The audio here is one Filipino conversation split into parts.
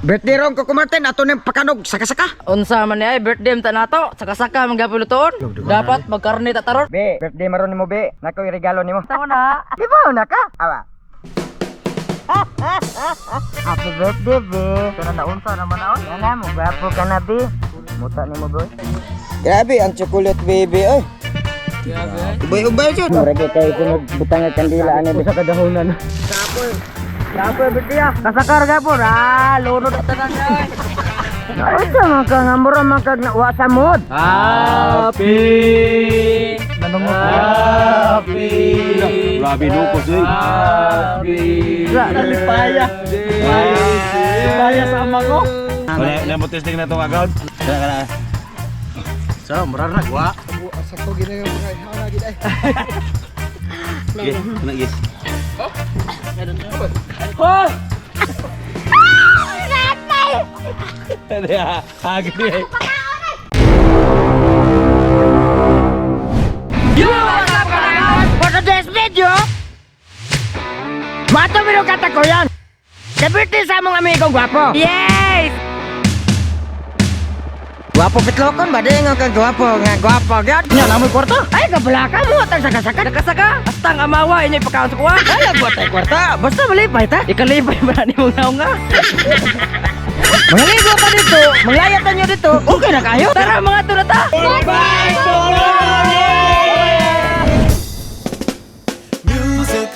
Birthday ron ko kumartin ato ning pakanog saka-saka. Unsa man ni ay birthday ta nato, saka-saka magapuluton. Dapat magkarne ta taron. Be, birthday maron nimo be. Nako regalo nimo. Tama na. Di ba una ka? Awa. Happy birthday, be. Kana na unsa naman na. Yana mo gwapo ka na, be. Muta nimo, boy. Grabe ang chocolate baby, oy. Ubay-ubay jud. Murag kay kunog butang ang kandila ani sa kadahonan. Dapat birthday ah. Kasakar gapon. Lunod at tanan ay. Asa man ka nga mura man kag wa sa mood. Happy. Nanungot. Happy. Grabe lupos eh. Happy. Lipaya. Lipaya sa ama ko. Wala mo testing na itong account. Kana. So, mura na gwa. Sa to ginay mga ana gid ay. Yes, kana yes. Oh! Ada agak dia. For today's video, mato video kata ko yan. Birthday sa among amigong gwapo. Yes! Gwapo pitlokon ba din nga kang gwapo gyud. Nya namoy kwarta. Ay kabulaka mo tag saka-saka. Nakasaka, astang amawa inyo ipakaon sa kuha. Ay nagbuat tay kwarta. Basta malipay ta. Ikalipay ba na ni mong naong nga? Mga ligo pa dito, maglayatan nyo dito. Okay na kayo. Tara mga tunata! Bye Music.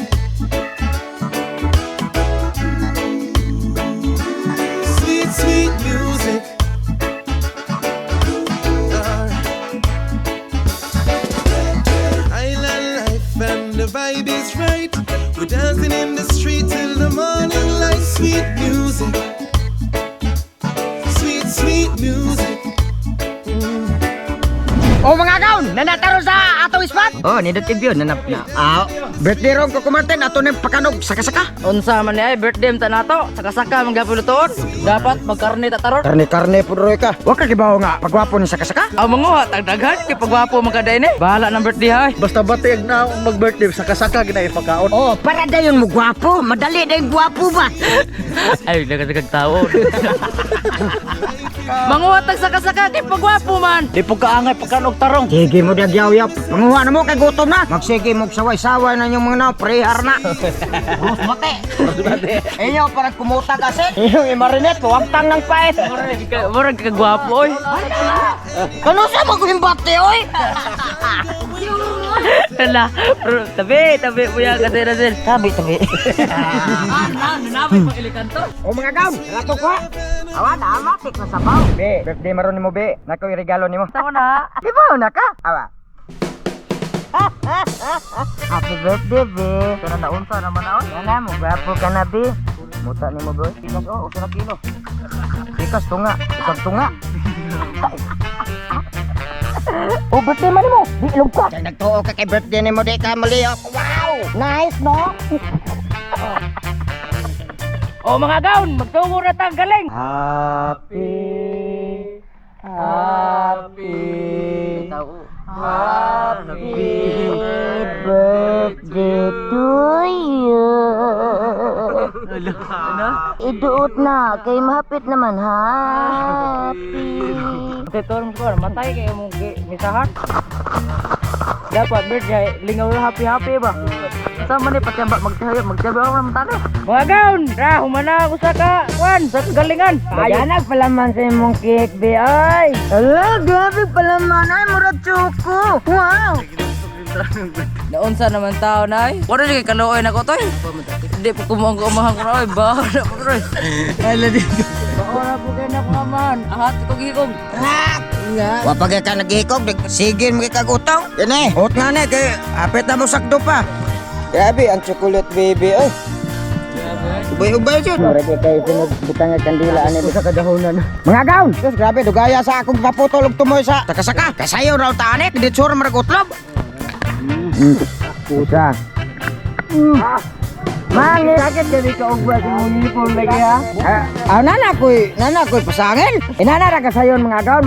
Sweet, sweet music. Island life and the vibe is right. We're dancing in the street till the morning light. Sweet music. Sweet, sweet music. O mga gaon, nanataro sa atong spot. Oh, nindot yun, nanap na. Birthday ron ko kumartin ato ning pakanog saka-saka. Unsa man ni ay birthday ta nato, saka-saka magapuluton. Dapat magkarne ta taron. Karne pudroy ka. Wa ka gibaw nga pagwapo ni saka-saka. Ang mga tagdagan kay pagwapo magkaday ni. Bahala ng birthday hay. Basta batig na mag-birthday saka-saka ginay pagkaon. Oh, para dayon mo gwapo, madali dayon gwapo ba? Ay, dagat tao. Manguhatag saka-saka kay pagwapo man. Di po kaangay pagkanog tarong. Sige mo nagyaw-yaw. Manguha na mo kay gutom na. Magsige mo saway-saway na yung mga prehar na. Bus mate. Inyo para kumuta kasi. Yung i-marinate ko, wagtang ng pait. Murag kagwapo oy. Kano sa mag-imbate oy? Hala, tabi mo yan kasi Razel. Tabi. Nanapay pang ilikanto. O mga gaon, nato ko. Awan, amatik na sabaw. Be, birthday maron nimo be. Nako regalo nimo. Tama na. Di ba una ka? Awa. Happy birthday, be. Kana na unsa naman na. Yana mo, gwapo ka na, be. Muta nimo, boy. Pikas, usa na kilo. Pikas, tunga. Isang tunga. O, birthday man mo. Di ilog ka. Kaya nagtuo ka kay birthday nimo, di ka maliyok. Wow! Nice, no? O mga gaon, magtungo na tang galing. Happy birthday to you. Iduot na, kay mahapit naman. Happy. Tetorong score, matay kayo mong misahan. Dapat birthday, lingaw happy ba? Sama ni patiyamba magtiyamba ako naman tani. Mga gaon, humana ako sa sa kagalingan. Ayan palaman sa imong cake, be, ay. Ala, grabe palaman, ay, murad choco. Wow. Naunsa naman tao na ay. Wala siya kay kaluoy na ko to eh. Hindi po kumang-kumahang ko na ay. Bahala po to eh. Hala dito. Bahala po kayo na kumaman. Ahat ko gigong. Wapag ka naghikog, sige mo kagutong. Yan eh, hot nga na, kay apit na mo sakdo pa. Grabe, ang chocolate baby, ay. Ubay-ubay dyan. Marami kayo butang ang kandila ani sa kadahonan. Mga gaon, sus grabe, dugaya sa akong paputol og tumoy sa saka-saka. Kasayo raw tanik, di tsura maragutlob. Pusa. Mangi, sakit jadi ka og ba sa uniform lagi ha? Nana ko'y pasangin. Inana ra ka sayon mga gaon,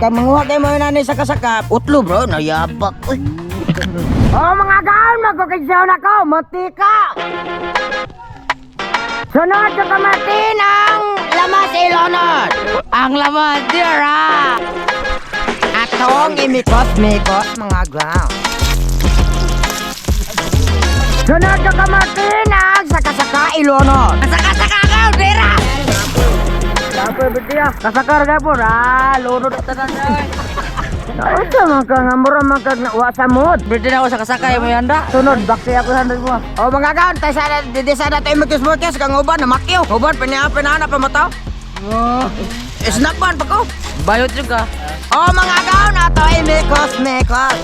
manguha kay mo nani saka-saka. Utlo bro, nayabak. Oh mga gaon, magkukigsaw na ko, matika. Sunod sa kamatin ang lamas Ang laman, Dira! Atong imikot-mikot mga ground. Sunod ka kamatinag, saka-saka ilonod. Saka-saka ka, Dira! Dapat betia, kasakar ka po. Lunod at tanan na. Ito mga ngamura mga wasamot. Berarti na ako saka-saka mo yanda. Sunod, bakti ako sa mo. O mga ground, tayo sana, di sana tayo magkis-mukis kang uban na makyo. Uban, pinahanap pa mo to. Snackban pa ko. Bayot juga. O mga ground, ato imikos-mikot.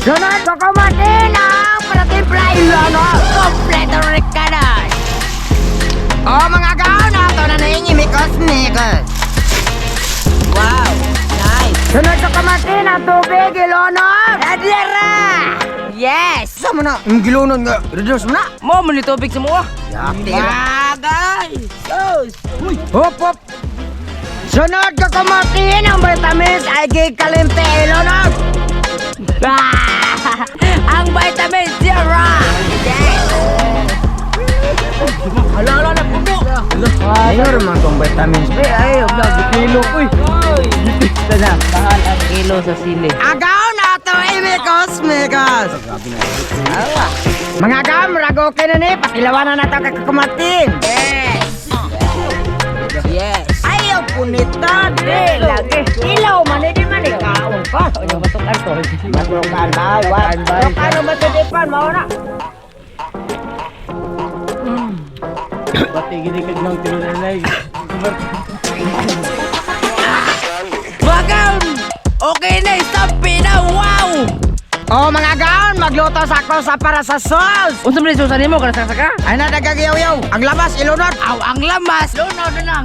Sunod ka kamatinag, para-timpla ilonod. Kompleto rekanan. O mga ground, ato na imikos-mikot. Wow, nice. Sunod ka kamatinag, tubig ilonod. Adira! Yes! Saan mo na? Yung gilunod nga. Reduce mo na. Mo mo ni tubig semua. Yakti Bagay! Hop, hop. Sunod ka kumatiin ang vitamins ay kikalimte ilonod. Ang vitamin Zero! Yes! Ala na puno! Ayun naman kong vitamins. Ay, huwag na. Kilo. Uy. Sana, mahal ang kilo sa sili. Agaw na to, imikos, mikos. Mga gam, rago kayo na ni. Pakilawanan na to kakakumatin. Yes! Yes! Ayaw punita. Lagi! Ilaw man, hindi man ikaon ka. Ano ba ito kanto? Matukan ba? Matukan ba ito dipan? Mauna. Pati gini kag nang tinulay. Wagawn! Okay na, stop na! Wow! Oh mga gaon, magluto sa ako sa para sa sauce. Unsa man susan nimo kana saka? Ay na nagagayaw-yaw. Ang labas, ilunod. Aw, ang lamas! Lunod na lang!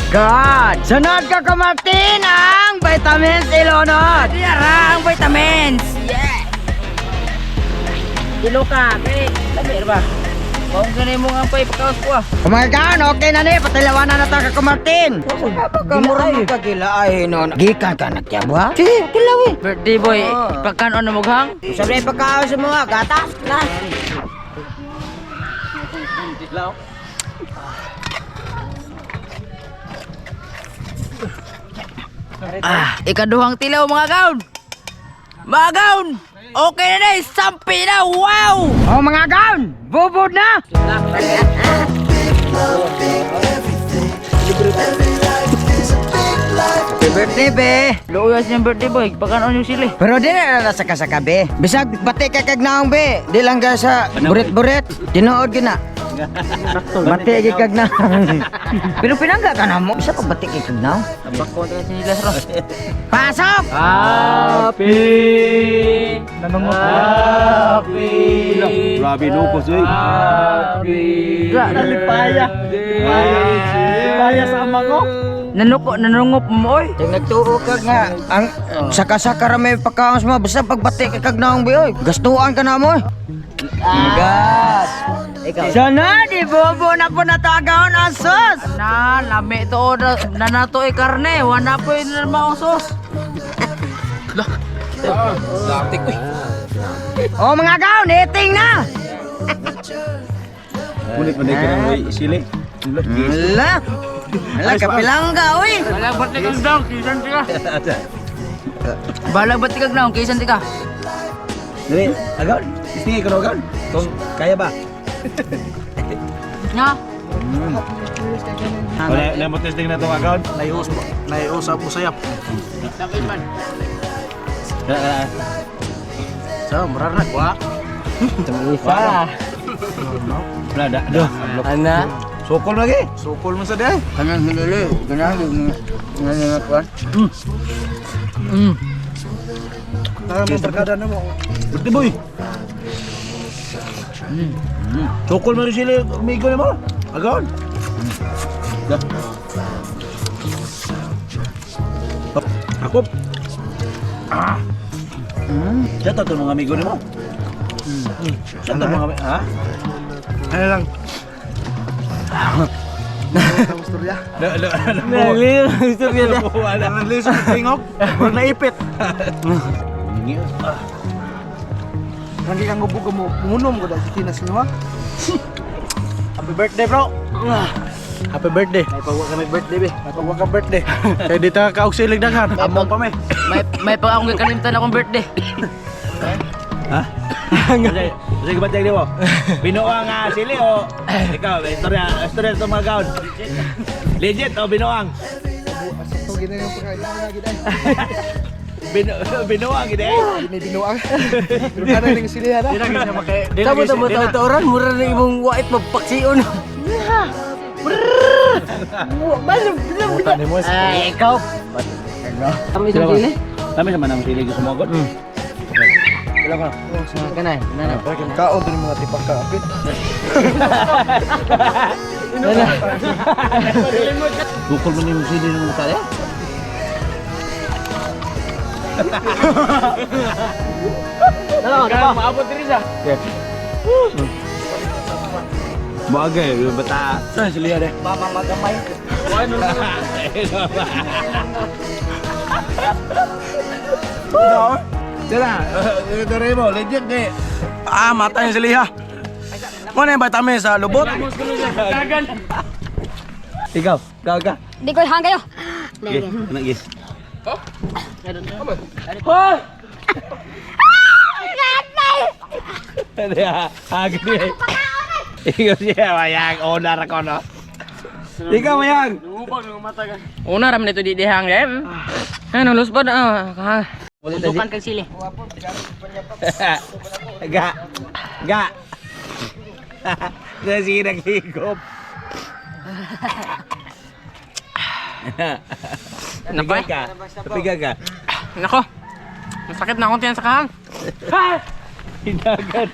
God! Sunod ka kumatin ang vitamins ilunod. Dira ang vitamins! Yes! Kilo ka, kaya sabi ba? Kung ganun mo nga pa ipakaos ko ah. Oh my God, okay na ni, patilawanan na to ka kumatin. Kamura mo kagilaay nun. Gikan ka nagtiyabwa? Si, kilawi. Birthday boy, pagkanon na mughang? Sabi pagkaon sa mga gatas na. Ikaduhang tilaw mga gaon! Mga gaon! Okay na na, sampi na! Wow! Oh mga gaon, bubod na. Happy birthday, be. Luuyas niyang birthday boy, pagkanon yung sili. Pero di na nasa ka be. Bisag bati ka kag naong be. Di lang ka sa burit-burit. Tinuod gina. Bati ka kag naong. Pero pinangga ka na mo. Bisa pa bati ka kag naong. Bakon tayo sinilas ro. Pasok! Happy! Happy! Grabe lupos oy. Happy! Lipaya. Lipaya sa ama ko. Nanungop mo oy. Yung nagtuo ka nga, ang saka-saka ra may pagkaon mo, basta pagbati ka kag naong be oy. Gastuan ka na mo oy. God! Sana di bobo na po natagaon ang sos. Na, lami to na nato ay karne, wala po yung maong sos. Latik ko. Oh mga gaon, eating na. Kulit man ka nang may sili. Ala. Ala kapilangga oy. Balag batik kag daw, kisan tika. Balag batik kag daw, kisan tika. Dali, agad. Istingay ko agad. Kung kaya ba? Nga. Wala na mo testing na tong agad. Naiusap mo sayap. Sakit man. So, marar na kwa. Wala da. Do. Ana. Sokol lagi. Sukol mo sa day. Kanang hilili, kanang nangangatwan. Para mo barkada na mo. Berti boy. Sokol mo rin sila. Umigo na mo. Agad. Dah. Ako. Siya to mga amigo ni mo. Siya to mga amigo. Ha? Ano lang. Istorya. Istorya na. Wala. Nalilis sa tingok. Wala naipit. Hindi kang gubog mo. Munum ko dahil sa tinas nyo ha. Happy birthday bro. Happy birthday. May pagwa kami birthday be. May pagwaka birthday. Kaya di ta kausilig daghan. Among pa me. May pag akong kalimtan akong birthday. Sige ba tayo mo? Binuang sili o ikaw, istorya sa mga gaon. Legit o binuang? Ito gina yung pagkain lagi dai. Binuang gid eh. Ini binuang. Pero kada ning silihan ha. Tamo tawuran mura na imong wait magpaksiyon. Ay, ikaw. Kami sa sili. Kami naman ang sili sa mogot. Sila ko. Kanay, nana. Kaon din mga tipak kaapit. Bukol mo yung sili ng mata eh. Maabot diri sa. Bagay, yung bata. Saan silihan eh? Mama magamay. Tara, tara mo, legit eh. Ah, mata yung siliha. Muna yung batame sa lubot. Ikaw, ka. Di ko hang kayo. Gis, anak gis. Agad eh. Ikaw siya, mayang. Onar ako, no? Ikaw, mayang. Una ram nito di dihang dem. Ano luspad Tutukan kang sili. Ga. Sige naghigop. Napay. Napiga ka. Nako. Masakit na akong tiyan sa kahang. Hinagan.